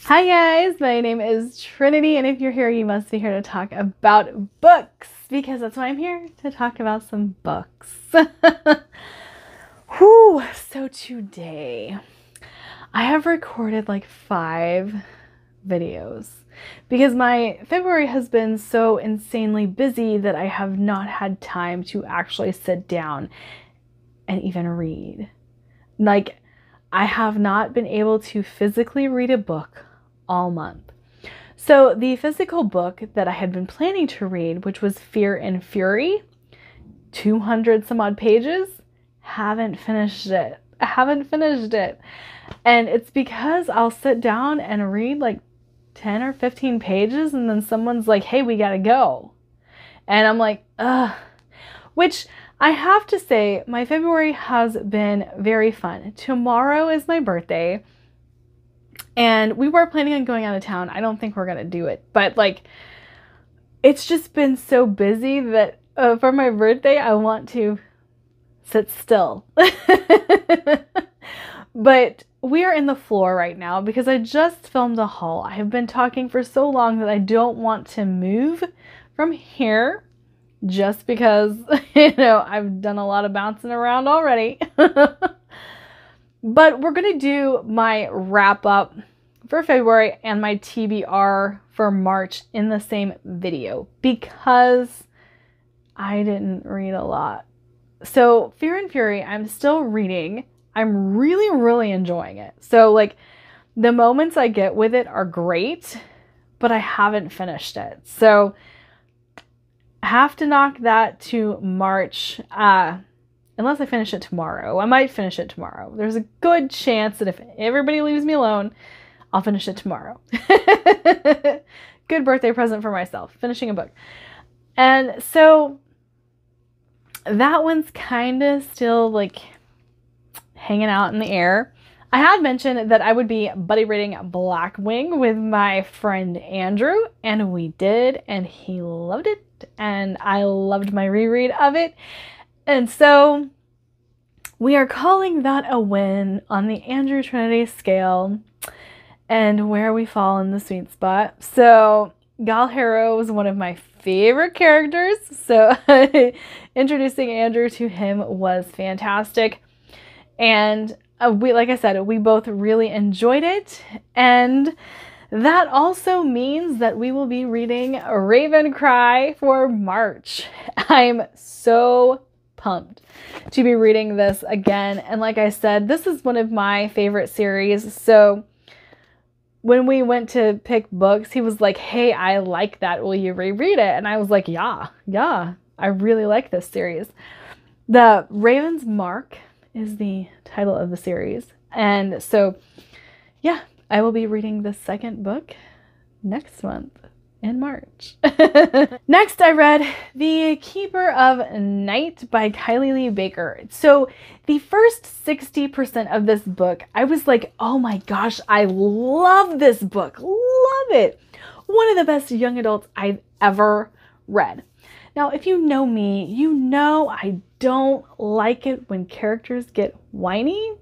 Hi guys, my name is Trinity, and if you're here, you must be here to talk about books, because that's why I'm here, to talk about some books. Whew, so today, I have recorded like 5 videos, because my February has been so insanely busy that I have not had time to actually sit down and even read. Like, I have not been able to physically read a book all month. So the physical book that I had been planning to read, which was Fear and Fury, 200 some odd pages, haven't finished it. And it's because I'll sit down and read like 10 or 15 pages and then someone's like, hey, we gotta go. And I'm like, ugh. Which I have to say, my February has been very fun. Tomorrow is my birthday. And we were planning on going out of town. I don't think we're going to do it. But, like, it's just been so busy that for my birthday, I want to sit still. But we are in the floor right now because I just filmed a haul. I have been talking for so long that I don't want to move from here just because, I've done a lot of bouncing around already. But we're going to do my wrap up for February and my TBR for March in the same video because I didn't read a lot. So Fear and Fury, I'm still reading. I'm really, really enjoying it. So like the moments I get with it are great, but I haven't finished it. So I have to knock that to March. Unless I finish it tomorrow. I might finish it tomorrow. There's a good chance that if everybody leaves me alone, I'll finish it tomorrow. Good birthday present for myself, finishing a book. And so that one's kind of still like hanging out in the air. I had mentioned that I would be buddy reading Blackwing with my friend Andrew, and we did, and he loved it, and I loved my reread of it. And so we are calling that a win on the Andrew Trinity scale and where we fall in the sweet spot. So Gal Harrow was one of my favorite characters. So introducing Andrew to him was fantastic. And like I said, we both really enjoyed it. And that also means that we will be reading Raven Cry for March. I'm so pumped to be reading this again. And like I said, this is one of my favorite series. So when we went to pick books, he was like, hey, I like that. Will you reread it? And I was like, yeah, I really like this series. The Raven's Mark is the title of the series. And so, yeah, I will be reading the second book next month in March. Next, I read The Keeper of Night by Kylie Lee Baker. So the first 60% of this book, I was like, oh my gosh, I love this book. Love it. One of the best young adults I've ever read. Now, if you know me, you know I don't like it when characters get whiny.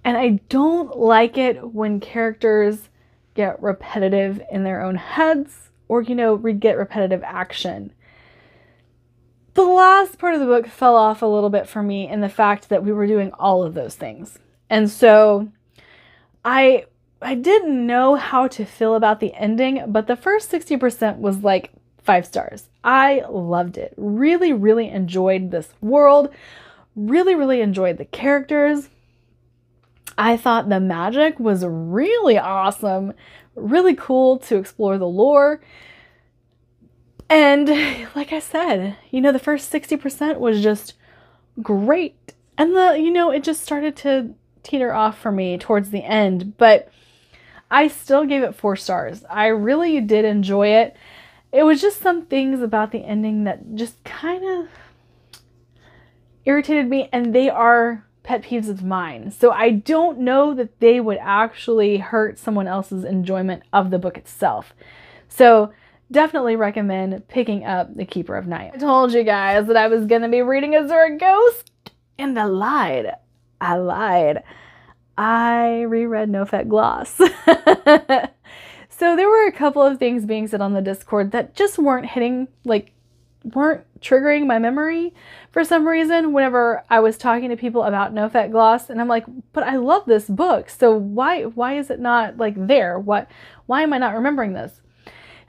And I don't like it when characters get repetitive in their own heads or, get repetitive action. The last part of the book fell off a little bit for me in the fact that we were doing all of those things. And so I didn't know how to feel about the ending, but the first 60% was like 5 stars. I loved it. Really, really enjoyed this world. Really, really enjoyed the characters. I thought the magic was really awesome, really cool to explore the lore. And like I said, the first 60% was just great. And it just started to teeter off for me towards the end, but I still gave it 4 stars. I really did enjoy it. It was just some things about the ending that just kind of irritated me, and they are pet peeves of mine. So I don't know that they would actually hurt someone else's enjoyment of the book itself. So definitely recommend picking up The Keeper of Night. I told you guys that I was going to be reading Azura Ghost, and I lied. I reread No Fat Gloss. So there were a couple of things being said on the Discord that just weren't hitting, like, weren't triggering my memory for some reason whenever I was talking to people about No Fat Gloss. And I'm like, but I love this book. So why is it not, like, there? Why am I not remembering this?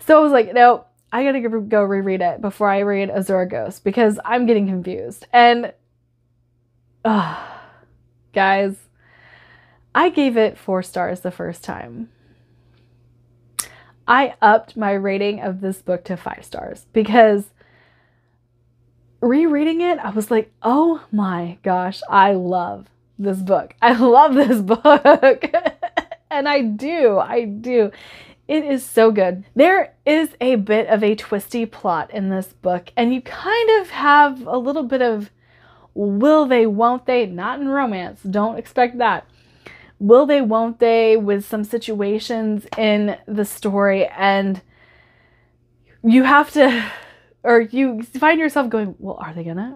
So I was like, no, I gotta go reread it before I read Azura Ghost because I'm getting confused. And, guys, I gave it 4 stars the first time. I upped my rating of this book to 5 stars because rereading it, I was like, oh my gosh, I love this book. I love this book. And I do. It is so good. There is a bit of a twisty plot in this book, and you kind of have a little bit of will they, won't they, not in romance. Don't expect that. Will they, won't they, with some situations in the story, and you have to, or you find yourself going, well, are they gonna?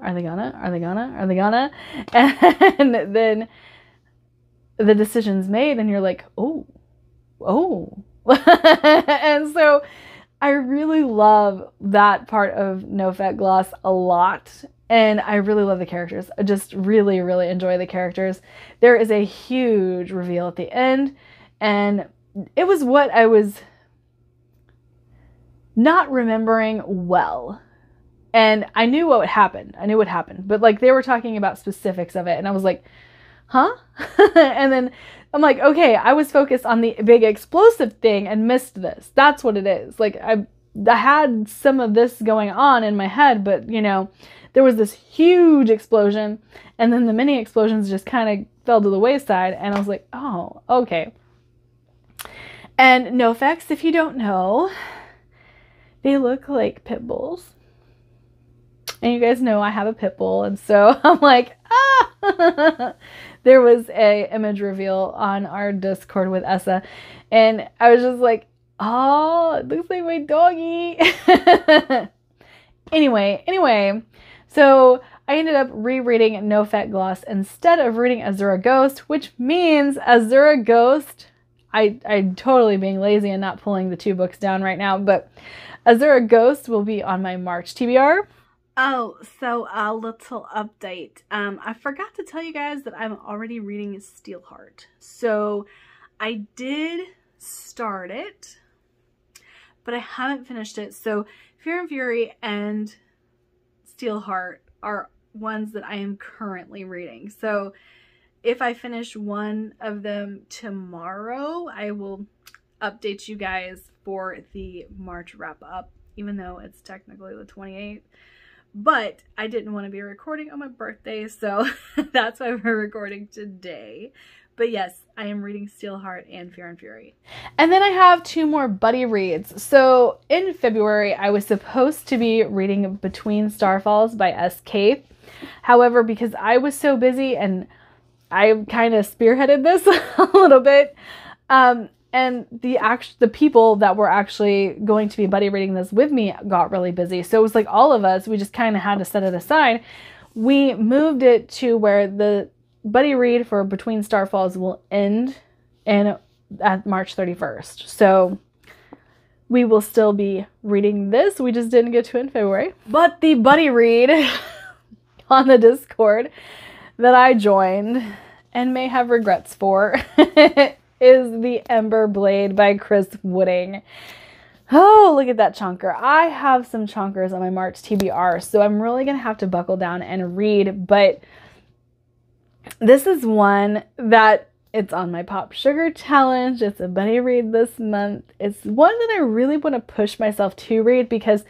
And then the decision's made and you're like, oh. And so I really love that part of No Fat Gloss a lot. And I really love the characters. I just really, really enjoy the characters. There is a huge reveal at the end. And it was what I was not remembering well. And I knew what happened. But like they were talking about specifics of it. And I was like, huh? And then I'm like, okay, I was focused on the big explosive thing and missed this. That's what it is. Like I had some of this going on in my head, but you know, there was this huge explosion and then the mini explosions just kind of fell to the wayside. And I was like, oh, okay. And no effects, if you don't know, they look like pit bulls. And you guys know I have a pit bull. And so I'm like, ah! There was a image reveal on our Discord with Essa. And I was just like, oh, it looks like my doggy. Anyway, so I ended up rereading No Fat Gloss instead of reading Azura Ghost, which means Azura Ghost, I'm totally being lazy and not pulling the 2 books down right now, but Azura Ghost will be on my March TBR. Oh, so a little update. I forgot to tell you guys that I'm already reading Steelheart. So I did start it, but I haven't finished it. So Fear and Fury and Steelheart are ones that I am currently reading. So if I finish one of them tomorrow, I will update you guys for the March wrap up, even though it's technically the 28th. But I didn't want to be recording on my birthday, so that's why we're recording today. But yes, I am reading Steelheart and Fear and Fury. And then I have 2 more buddy reads. So in February, I was supposed to be reading Between Starfalls by S.K. However, because I was so busy and I kind of spearheaded this a little bit, and the people that were actually going to be buddy reading this with me got really busy. So it was like all of us, we just kind of had to set it aside. We moved it to where the buddy read for Between Starfalls will end at March 31st. So we will still be reading this. We just didn't get to it in February. But the buddy read on the Discord that I joined and may have regrets for is The Ember Blade by Chris Wooding. Oh, look at that chonker. I have some chonkers on my March TBR, so I'm really going to have to buckle down and read, but this is one that it's on my Pop Sugar Challenge. It's a buddy read this month. It's one that I really want to push myself to read because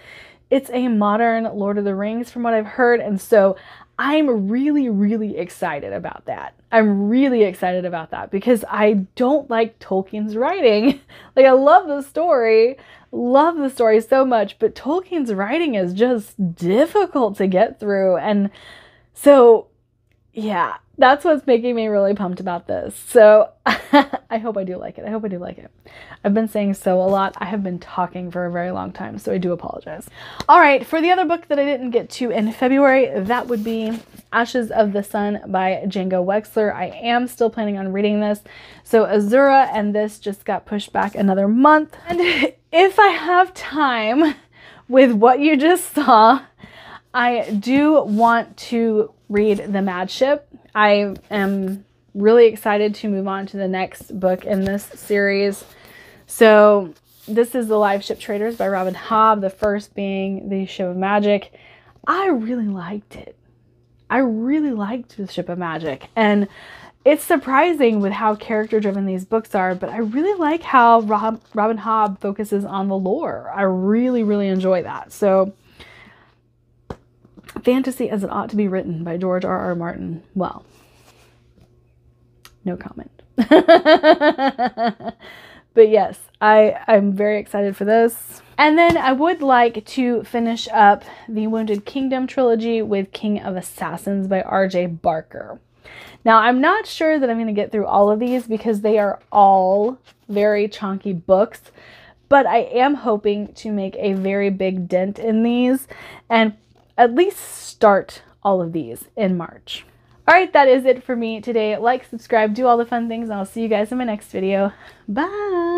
it's a modern Lord of the Rings from what I've heard, and so I'm really, really excited about that. I'm really excited about that because I don't like Tolkien's writing. Like, I love the story so much, but Tolkien's writing is just difficult to get through. And so, yeah, that's what's making me really pumped about this. So I hope I do like it. I hope I do like it. I've been saying so a lot. I have been talking for a very long time, so I do apologize. All right, for the other book that I didn't get to in February, that would be Ashes of the Sun by Django Wexler. I am still planning on reading this. So Azura and this just got pushed back another month. And if I have time with what you just saw, I do want to read The Mad Ship. I am really excited to move on to the next book in this series. So this is The Live Ship Traders by Robin Hobb, the first being The Ship of Magic. I really liked it. I really liked The Ship of Magic. And it's surprising with how character-driven these books are, but I really like how Robin Hobb focuses on the lore. I really, really enjoy that. So fantasy as it ought to be written by George R.R. Martin. Well, no comment. But yes, I'm very excited for this. And then I would like to finish up the Wounded Kingdom trilogy with King of Assassins by R.J. Barker. Now, I'm not sure that I'm going to get through all of these because they are all very chunky books, but I am hoping to make a very big dent in these and at least start all of these in March. All right, that is it for me today. Like, subscribe, do all the fun things, and I'll see you guys in my next video. Bye!